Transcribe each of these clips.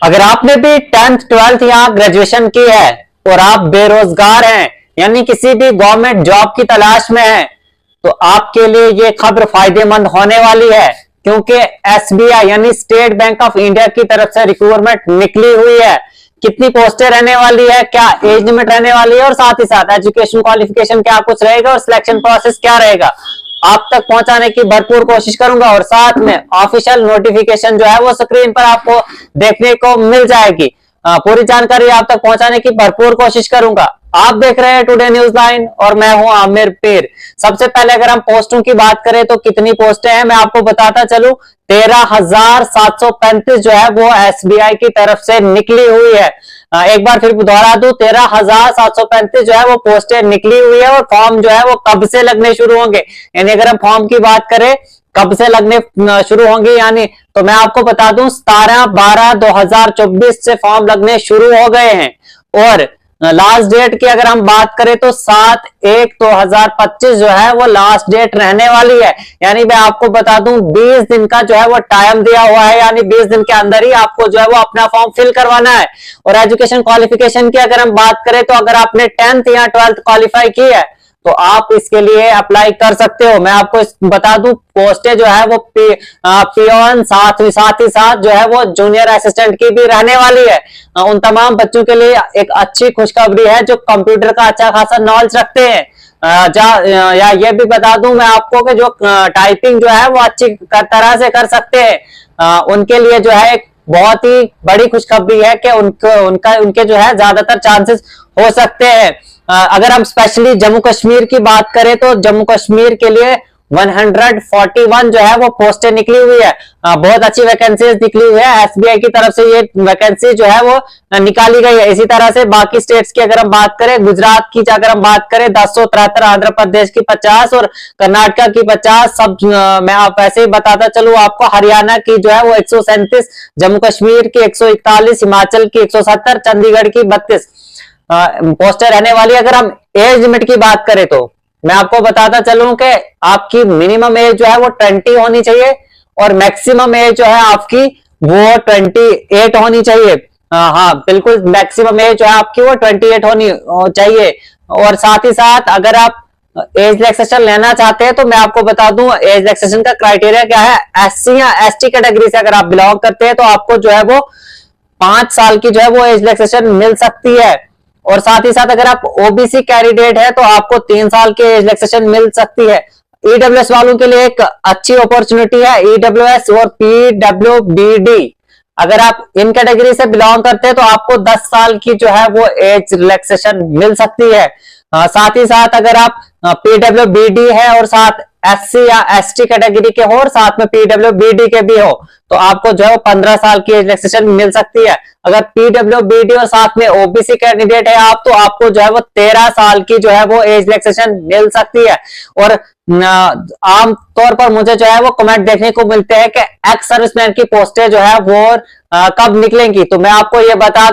अगर आपने भी 10th 12th या ग्रेजुएशन की है और आप बेरोजगार हैं यानी किसी भी गवर्नमेंट जॉब की तलाश में हैं, तो आपके लिए ये खबर फायदेमंद होने वाली है, क्योंकि एसबीआई यानी स्टेट बैंक ऑफ इंडिया की तरफ से रिक्रूटमेंट निकली हुई है। कितनी पोस्टें रहने वाली है, क्या एज लिमिट रहने वाली है और साथ ही साथ एजुकेशन क्वालिफिकेशन क्या कुछ रहेगा और सिलेक्शन प्रोसेस क्या रहेगा, आप तक पहुंचाने की भरपूर कोशिश करूंगा। और साथ में ऑफिशियल नोटिफिकेशन जो है वो स्क्रीन पर आपको देखने को मिल जाएगी। पूरी जानकारी आप तक पहुंचाने की भरपूर कोशिश करूंगा। आप देख रहे हैं टुडे न्यूज लाइन और मैं हूं आमिर पीर। सबसे पहले अगर हम पोस्टों की बात करें तो कितनी पोस्टें हैं मैं आपको बताता चलूं। 13,735 जो है वो एसबीआई की तरफ से निकली हुई है। एक बार फिर दोहरा दूं, 13,735 जो है वो पोस्टें निकली हुई है। और फॉर्म जो है वो कब से लगने शुरू होंगे, यानी अगर हम फॉर्म की बात करें कब से लगने शुरू होंगे, यानी तो मैं आपको बता दूं 17/12/2024 से फॉर्म लगने शुरू हो गए हैं। और लास्ट डेट की अगर हम बात करें तो 7/1/2025 जो है वो लास्ट डेट रहने वाली है। यानी मैं आपको बता दूं 20 दिन का जो है वो टाइम दिया हुआ है, यानी 20 दिन के अंदर ही आपको जो है वो अपना फॉर्म फिल करवाना है। और एजुकेशन क्वालिफिकेशन की अगर हम बात करें तो अगर आपने 10th या 12th क्वालिफाई की है तो आप इसके लिए अप्लाई कर सकते हो। मैं आपको बता दूं पोस्टें जो है वो पियोन साथ ही साथ जो है वो जूनियर असिस्टेंट की भी रहने वाली है। उन तमाम बच्चों के लिए एक अच्छी खुशखबरी है जो कंप्यूटर का अच्छा खासा नॉलेज रखते हैं। या ये भी बता दूं मैं आपको कि जो टाइपिंग जो है वो अच्छी तरह से कर सकते हैं, उनके लिए जो है एक बहुत ही बड़ी खुशखबरी है कि उनके जो है ज्यादातर चांसेस हो सकते हैं। अगर हम स्पेशली जम्मू कश्मीर की बात करें तो जम्मू कश्मीर के लिए 141 जो है वो पोस्टें निकली हुई है। बहुत अच्छी वैकेंसीज निकली हुई है, एसबीआई की तरफ से ये वैकेंसी जो है वो निकाली गई है। इसी तरह से बाकी स्टेट्स की अगर हम बात करें, गुजरात की अगर हम बात करें 1073, आंध्र प्रदेश की 50 और कर्नाटका की 50, सब मैं आप ऐसे ही बताता चलूं आपको। हरियाणा की जो है वो 137, जम्मू कश्मीर की 141, हिमाचल की 170, चंडीगढ़ की 32 पोस्टर रहने वाली। अगर हम एज लिमिट की बात करें तो मैं आपको बताता चलूं कि आपकी मिनिमम एज जो है वो 20 होनी चाहिए और मैक्सिमम एज जो है आपकी वो 28 होनी चाहिए। हाँ बिल्कुल, मैक्सिमम एज जो है आपकी वो 28 होनी चाहिए। और साथ ही साथ अगर आप एज रिलैक्सेशन लेना चाहते हैं तो मैं आपको बता दूं एज रिलैक्सेशन का क्राइटेरिया क्या है। एससी या एसटी कैटेगरी से अगर आप बिलोंग करते हैं तो आपको जो है वो 5 साल की जो है वो एज रिलैक्सेशन मिल सकती है। और साथ ही साथ अगर आप ओबीसी कैंडिडेट है तो आपको 3 साल की एज रिलैक्सेशन मिल सकती है। ईडब्ल्यूएस वालों के लिए एक अच्छी अपॉर्चुनिटी है, ईडब्ल्यूएस और पीडब्ल्यूबीडी। अगर आप इन कैटेगरी से बिलोंग करते हैं तो आपको 10 साल की जो है वो एज रिलैक्सेशन मिल सकती है। साथ ही साथ अगर आप पीडब्ल्यूबीडी है और साथ एससी या एसटी कैटेगरी के हो और साथ में पीडब्ल्यूबीडी के भी हो तो आपको जो है 15 साल की एज रिलैक्सेशन मिल सकती है। अगर पीडब्ल्यूबीडी और साथ में ओबीसी कैंडिडेट है आप तो आपको जो है वो 13 साल की जो है वो एज रिलैक्सेशन मिल सकती है। और आम तौर पर मुझे जो है वो कमेंट देखने को मिलते हैं कि एक्स सर्विसमैन की पोस्टें जो है वो कब निकलेंगी, तो मैं आपको ये बता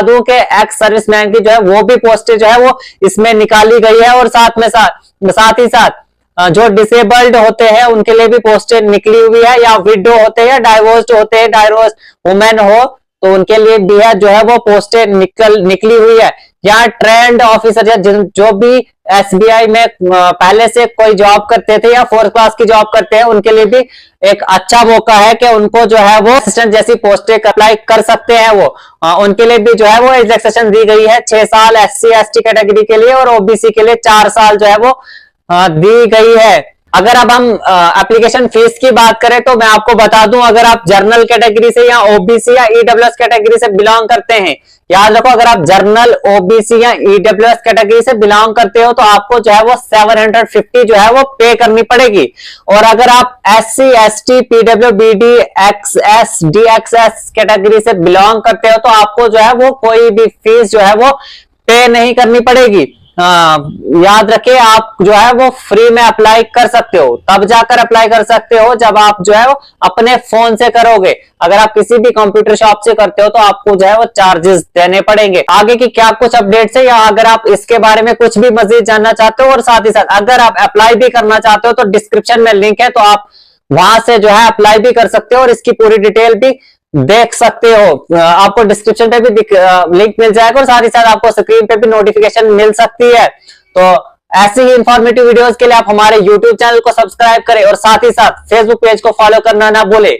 दूं कि एक्स सर्विसमैन की जो है वो भी पोस्टें जो है वो इसमें निकाली गई है। और साथ ही साथ जो डिसेबल्ड होते हैं उनके लिए भी पोस्टें निकली हुई है, या विडो होते हैं, डाइवोर्स्ड होते हैं, डाइवोर्स वुमेन हो तो उनके लिए भी है जो है वो पोस्टें निकली हुई है। या ट्रेंड ऑफिसर या जो भी एसबीआई में पहले से कोई जॉब करते थे या 4th क्लास की जॉब करते हैं उनके लिए भी एक अच्छा मौका है कि उनको जो है वो असिस्टेंट जैसी पोस्टें अप्लाई कर सकते हैं। वो उनके लिए भी जो है वो एज रिलैक्सेशन दी गई है 6 साल एससी एसटी कैटेगरी के लिए और ओबीसी के लिए 4 साल जो है वो दी गई है। अगर अब हम एप्लीकेशन फीस की बात करें तो मैं आपको बता दूं अगर आप जर्नल कैटेगरी से या ओबीसी या ईडब्ल्यूएस कैटेगरी से बिलोंग करते हैं, याद रखो अगर आप जर्नल ओबीसी या ईडब्ल्यूएस कैटेगरी से बिलोंग करते हो तो आपको जो है वो 750 जो है वो पे करनी पड़ेगी। और अगर आप एससी एसटी पीडब्ल्यूबीडी एक्सएस डीएक्सएस कैटेगरी से बिलोंग करते हो तो आपको जो है वो कोई भी फीस जो है वो पे नहीं करनी पड़ेगी। याद रखिए आप जो है वो फ्री में अप्लाई कर सकते हो, तब जाकर अप्लाई कर सकते हो जब आप जो है वो अपने फोन से करोगे। अगर आप किसी भी कंप्यूटर शॉप से करते हो तो आपको जो है वो चार्जेस देने पड़ेंगे। आगे की क्या कुछ अपडेट्स है या अगर आप इसके बारे में कुछ भी मजीद जानना चाहते हो और साथ ही साथ अगर आप अप्लाई भी करना चाहते हो तो डिस्क्रिप्शन में लिंक है, तो आप वहां से जो है अप्लाई भी कर सकते हो और इसकी पूरी डिटेल भी देख सकते हो। आपको डिस्क्रिप्शन पे भी लिंक मिल जाएगा और साथ ही साथ आपको स्क्रीन पे भी नोटिफिकेशन मिल सकती है। तो ऐसी ही इंफॉर्मेटिव वीडियोस के लिए आप हमारे यूट्यूब चैनल को सब्सक्राइब करें और साथ ही साथ फेसबुक पेज को फॉलो करना ना भूलें।